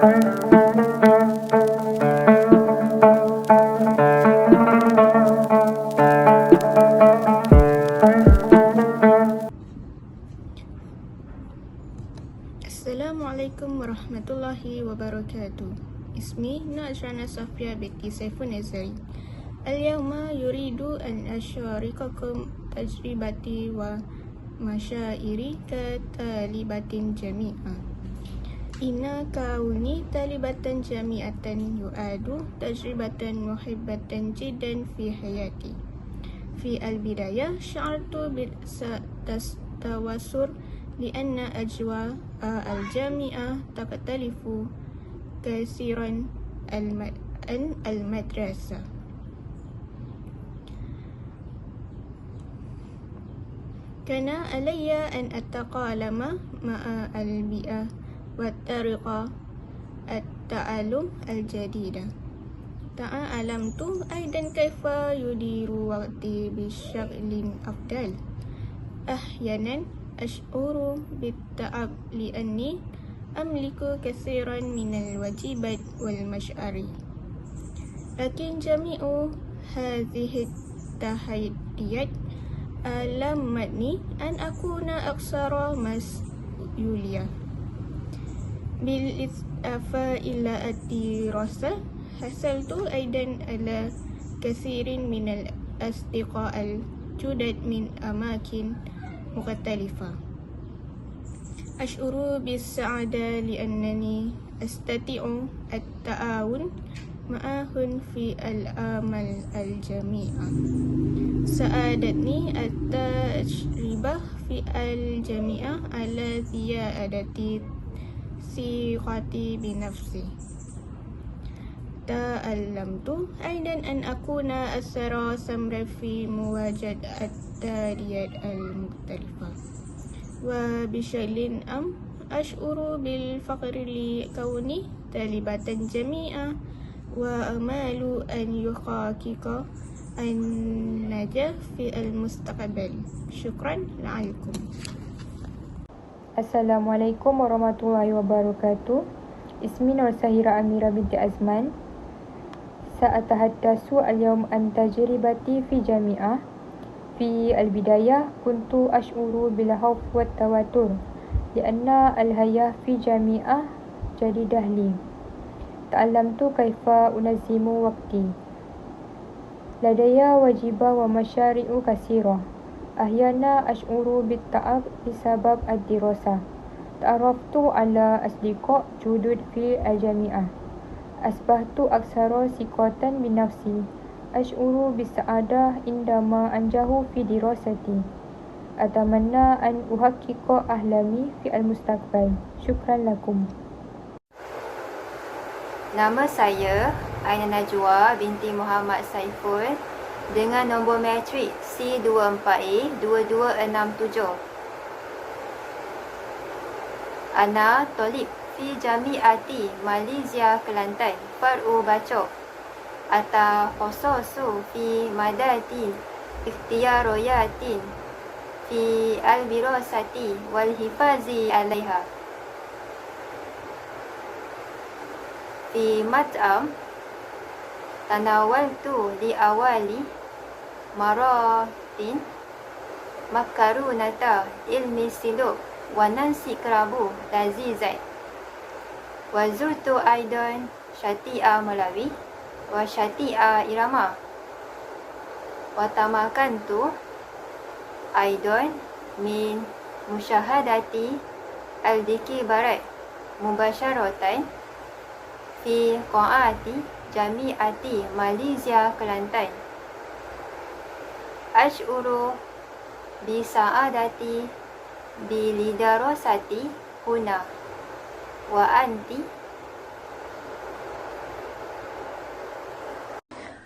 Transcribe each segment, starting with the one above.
Assalamualaikum warahmatullahi wabarakatuh. Ismi Najrana Safia binti Saifun Azari. Al-yawma yuridu an asyarikakum tajribati wa masyairi ka talibatin jami'ah. Inna kauni talibatan jami'atan yu'adu tajribatan muhibbatan jiddan fi hayati. Fi al-bidayah sya'artu bil tawasur lianna ajwa al-jami'ah taktalifu kasiran al-madrasah. Kana alayya an ataqalama ma'a al-bi'ah wa tariqa at-ta'alum al-jadida. Ta'alamtu aidan kaifa yudiru waqti bisyaklin afdal. Ahyanan ash'uru bitta'ab li'anni amliku kathiran minal wajibat wal mash'ari. Lakin jami'u hadhihi tahaddiyat alamatni an akuna aksara mas'uliyah. Bil idafa ila ad-dirasah hasaltu aidan ala kathirin minal asdiqa al-judad min amakin مختلفة. أشعر بالسعادة لأنني أستطيع التعاون معهم في الأعمال الجميعة. ساعدتني التجربة في الجميع على زيادة ثقتي بنفسي. تعلمت أيضا أن أكون أكثر سمرا في مواجهة التحديات المختلفة. وبشكل عام أشعر بالفخر لكوني طالبة جميعة وأمل أن يحقق النجاح في المستقبل. شكرا لكم. Assalamualaikum warahmatullahi wabarakatuh. Ismi Nur Sahira Amira binti Azman. سأتحدث اليوم عن تجربتي في جامعة. في البداية كنت أشعر بالخوف والتوتر لأن الحياة في جامعة جديدة لي. تعلمت كيف أنظم وقتي. لدي واجبات ومشاريع كثيرة. أحيانا أشعر بالتعب بسبب الدراسة. تعرفت على أصدقاء جدد في الجامعة. أصبحت أكثر ثقة بنفسي. أشعر بالسعادة عندما أنجح في دراستي. أتمنى أن أحقق أحلامي في المستقبل. شكرا لكم. Nama saya Aina Najwa binti Muhammad Saiful dengan nombor matrik C24A2267. Ana tolib fi Jami'ati Malaysia Kelantan Far'u Bacok Ata khususu fi madatin ikhtiyarayatin fi al-birasati wal hifazi alaiha. Fi mat'am tanawaltu li awali maratin makarunata ilmi siluk wa nansi kerabu lazizat. Wa zurtu aidan Syati'ah Malawi wa Syati'ah Irama. Wa tamakantu aidan min musyahadati al-diki barat mubasyaratan fi qa'ati Jami'ati Malaysia Kelantan. Ash'uru bi sa'adati bi lidarasati huna wa anti.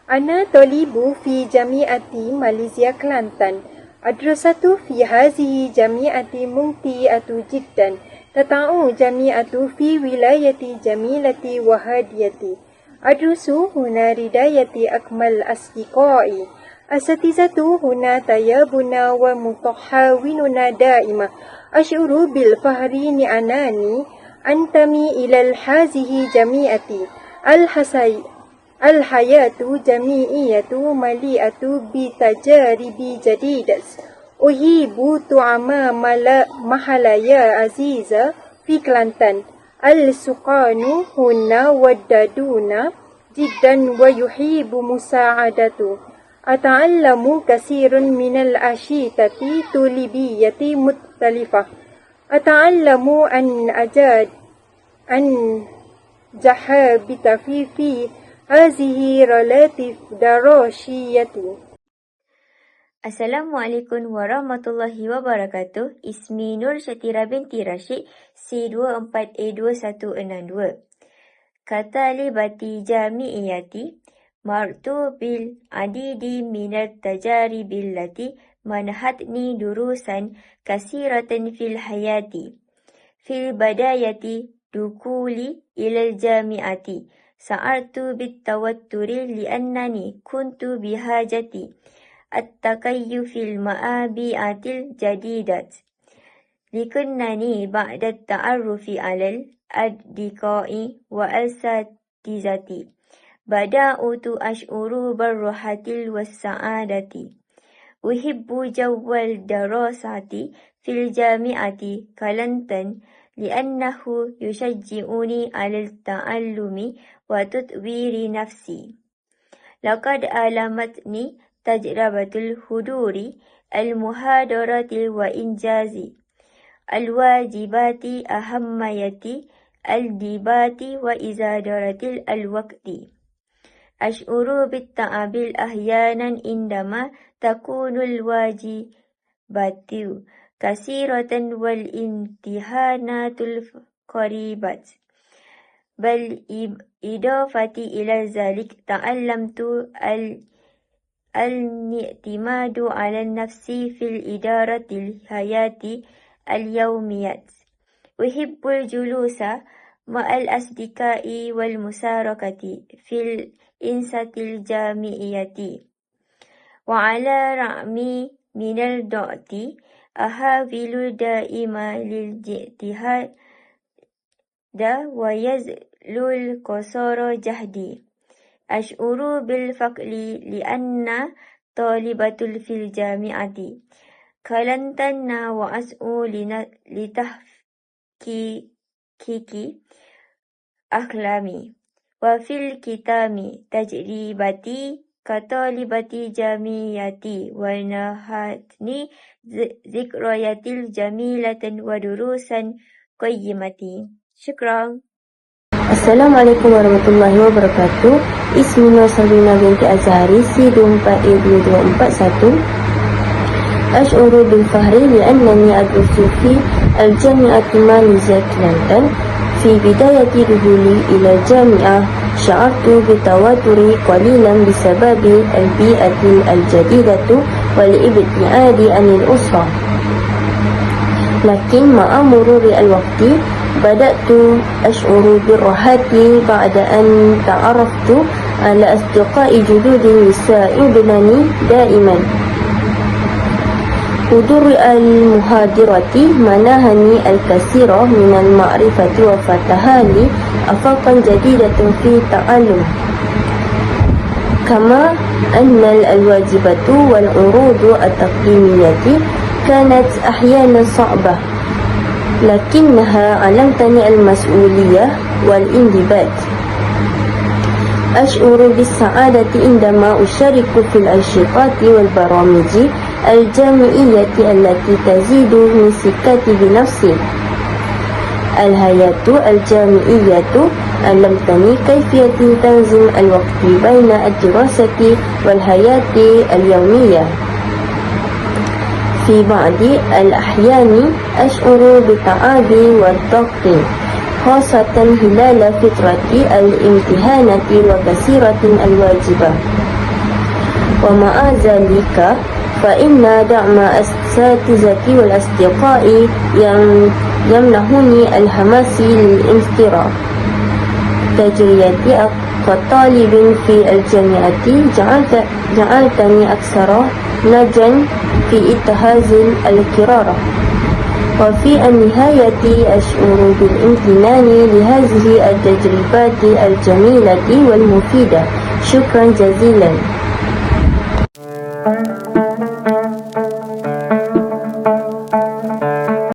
Ana tolibu fi jami'ati Malaysia Kelantan. Adrasatu fi hazihi jami'ati mumti'atu jiddan. Tata'u jami'atu fi wilayati jamilati wa hadiyati. Adrusu huna ridayati akmal asdiqai. Asatizatu huna tayabuna wa mutahawinuna daima. Ash'uru bil fahri ni'anani أنتمي إلى هذه جميعة الحياة جميعية مليئة بتجارب جديدة. أحب طعام محليا عزيزة في كلانتن. السكان هنا ودودون جدا ويحب مساعدته. أتعلم كثير من الأنشطة الطلابية مختلفة. أتعلم أن جحابت في هذه relatif darasiyati. Assalamualaikum warahmatullahi wabarakatuh. Ismi Nur Syatira binti Rashid, C24A2162. Katalibati jami'iyati martu bil adidi minat tajaribil lati manhatni durusan kasiratan fil hayati. Fil badayati dukuli ilal jami'ati. Sa'artu bitawatturi li'annani kuntu bihajati. التكيف في المآبيات الجديدة لكنني بعد التعرف على الأصدقاء والأساتذة بدأت أشعر بالراحة والسعادة. أحب جو الدراسة في الجامعة كلانتن لأنه يشجعني على التعلم وتطوير نفسي. لقد ألهمتني تجربة الحضور المحاضرات وإنجاز الواجبات أهمية الديبات وإزادة الوقت. أشعر بالتعب أحيانا عندما تكون الواجبات كثيرة والامتحانات قريبة. بل إضافة إلى ذلك تعلمت الاعتماد على النفس في الإدارة الحياة اليومية. أحب الجلوس مع الأصدقاء والمشاركة في الأنشطة الجامعية. وعلى الرغم من الضغط أحاول دائما للاجتهاد ويبذل القصارى جهدي. أشعر بالفخر لأن طالبة في الجامعة كلانتن وأسعى لتحقيق أحلامي. وفي الختام تجربتي كطالبة جامعية ونهتني ذكريات جميلة ودروسا قيمة. شكرا. Assalamualaikum warahmatullahi wabarakatuh. Ismi Nur Sabrina binti Azhari, C24A2241. أشعر بالفخر لأنني أدرس في الجامعة ماليزيا كلانتن. في بداية دخولي إلى الجامعة شعرت بالتوتر قليلا بسبب البيئة الجديدة والابتعاد عن الأسرة. لكن مع مرور الوقت بدأت أشعر بالراحة بعد أن تعرفت على أصدقاء جدد يساعدونني دائما. حضور المحاضرات منحني الكثير من المعرفة وفتح لي آفاقا جديدة في التعلم. كما أن الواجبات والعروض التقييمية كانت أحيانا صعبة، لكنها علمتني المسؤولية والانضباط. أشعر بالسعادة عندما أشارك في الأنشطة والبرامج الجامعية التي تزيد من ثقتي بنفسي. الحياة الجامعية علمتني كيفية تنظيم الوقت بين الدراسة والحياة اليومية. في بعض الأحيان أشعر بالتعب والضغط، خاصة خلال فترة الامتحانات وكثيرة الواجبة. ومع ذلك فإن دعم الأساتذة والأصدقاء يمنحني الحماس للاستمرار. تجربتي كطالب في الجامعة جعلتني أكثر نضجا في اتخاذ القرار. وفي النهاية أشعر بالامتنان لهذه التجربات الجميلة والمفيدة. شكرا جزيلا.